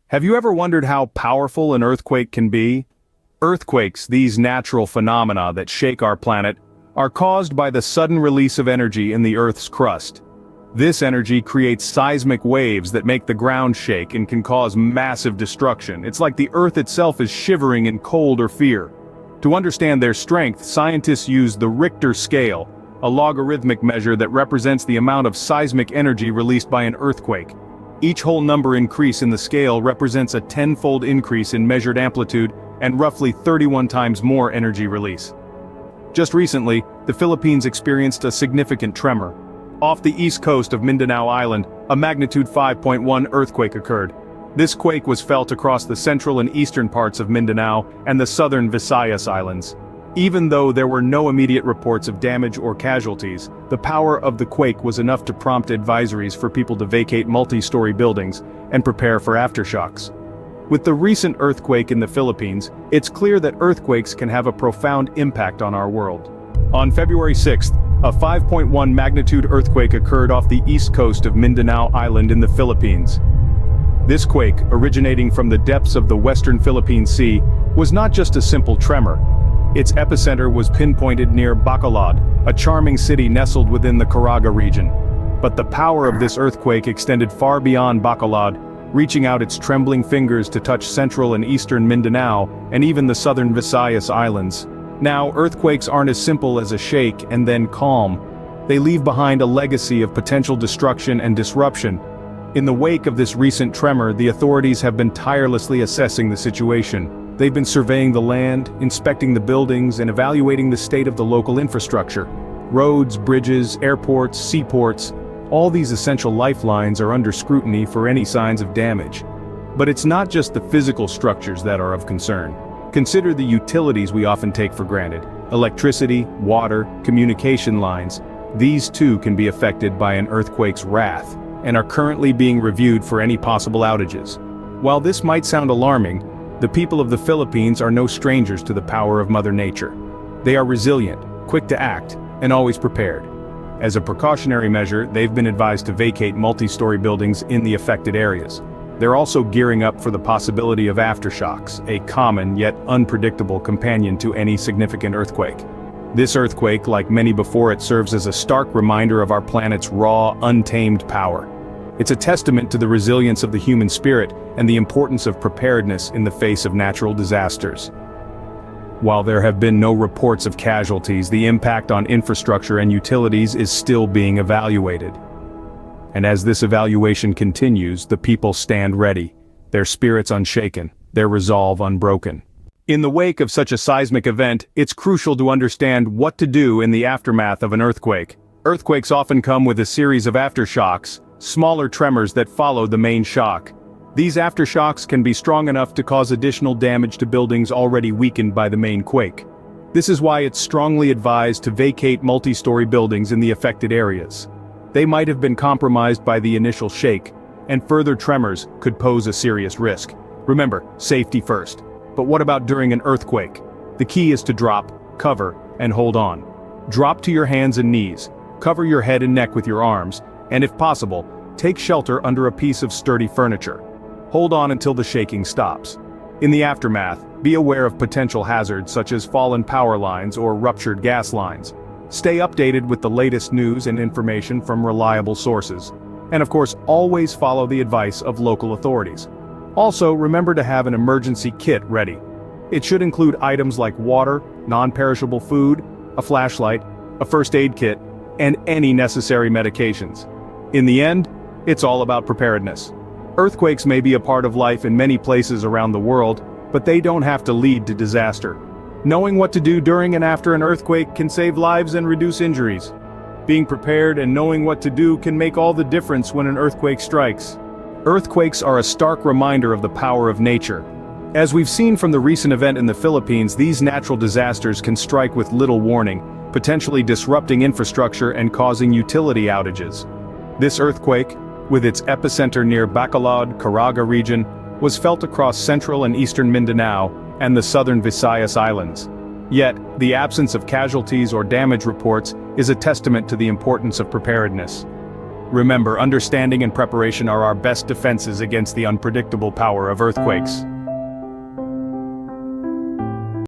Have you ever wondered how powerful an earthquake can be? Earthquakes, these natural phenomena that shake our planet, are caused by the sudden release of energy in the Earth's crust. This energy creates seismic waves that make the ground shake and can cause massive destruction. It's like the Earth itself is shivering in cold or fear. To understand their strength, scientists use the Richter scale, a logarithmic measure that represents the amount of seismic energy released by an earthquake. Each whole number increase in the scale represents a 10-fold increase in measured amplitude and roughly 31 times more energy release. Just recently, the Philippines experienced a significant tremor. Off the east coast of Mindanao Island, a magnitude 5.1 earthquake occurred. This quake was felt across the central and eastern parts of Mindanao and the southern Visayas Islands. Even though there were no immediate reports of damage or casualties, the power of the quake was enough to prompt advisories for people to vacate multi-story buildings and prepare for aftershocks. With the recent earthquake in the Philippines, it's clear that earthquakes can have a profound impact on our world. On February 6th, a 5.1 magnitude earthquake occurred off the east coast of Mindanao Island in the Philippines. This quake, originating from the depths of the western Philippine Sea, was not just a simple tremor. Its epicenter was pinpointed near Bacolod, a charming city nestled within the Caraga region. But the power of this earthquake extended far beyond Bacolod, reaching out its trembling fingers to touch central and eastern Mindanao and even the southern Visayas Islands. Now, earthquakes aren't as simple as a shake and then calm. They leave behind a legacy of potential destruction and disruption. In the wake of this recent tremor, the authorities have been tirelessly assessing the situation. They've been surveying the land, inspecting the buildings, and evaluating the state of the local infrastructure. Roads, bridges, airports, seaports, all these essential lifelines are under scrutiny for any signs of damage. But it's not just the physical structures that are of concern. Consider the utilities we often take for granted. Electricity, water, communication lines. These too can be affected by an earthquake's wrath, and are currently being reviewed for any possible outages. While this might sound alarming, the people of the Philippines are no strangers to the power of Mother Nature. They are resilient, quick to act, and always prepared. As a precautionary measure, they've been advised to vacate multi-story buildings in the affected areas. They're also gearing up for the possibility of aftershocks, a common yet unpredictable companion to any significant earthquake. This earthquake, like many before it, serves as a stark reminder of our planet's raw, untamed power. It's a testament to the resilience of the human spirit and the importance of preparedness in the face of natural disasters. While there have been no reports of casualties, the impact on infrastructure and utilities is still being evaluated. And as this evaluation continues, the people stand ready, their spirits unshaken, their resolve unbroken. In the wake of such a seismic event, it's crucial to understand what to do in the aftermath of an earthquake. Earthquakes often come with a series of aftershocks, smaller tremors that follow the main shock. These aftershocks can be strong enough to cause additional damage to buildings already weakened by the main quake. This is why it's strongly advised to vacate multi-story buildings in the affected areas. They might have been compromised by the initial shake, and further tremors could pose a serious risk. Remember, safety first. But what about during an earthquake? The key is to drop, cover, and hold on. Drop to your hands and knees, cover your head and neck with your arms, and if possible, take shelter under a piece of sturdy furniture. Hold on until the shaking stops. In the aftermath, be aware of potential hazards such as fallen power lines or ruptured gas lines. Stay updated with the latest news and information from reliable sources. And of course, always follow the advice of local authorities. Also, remember to have an emergency kit ready. It should include items like water, non-perishable food, a flashlight, a first aid kit, and any necessary medications. In the end, it's all about preparedness. Earthquakes may be a part of life in many places around the world, but they don't have to lead to disaster. Knowing what to do during and after an earthquake can save lives and reduce injuries. Being prepared and knowing what to do can make all the difference when an earthquake strikes. Earthquakes are a stark reminder of the power of nature. As we've seen from the recent event in the Philippines, these natural disasters can strike with little warning, potentially disrupting infrastructure and causing utility outages. This earthquake, with its epicenter near Bacolod, Caraga region, was felt across central and eastern Mindanao and the southern Visayas Islands. Yet, the absence of casualties or damage reports is a testament to the importance of preparedness. Remember, understanding and preparation are our best defenses against the unpredictable power of earthquakes.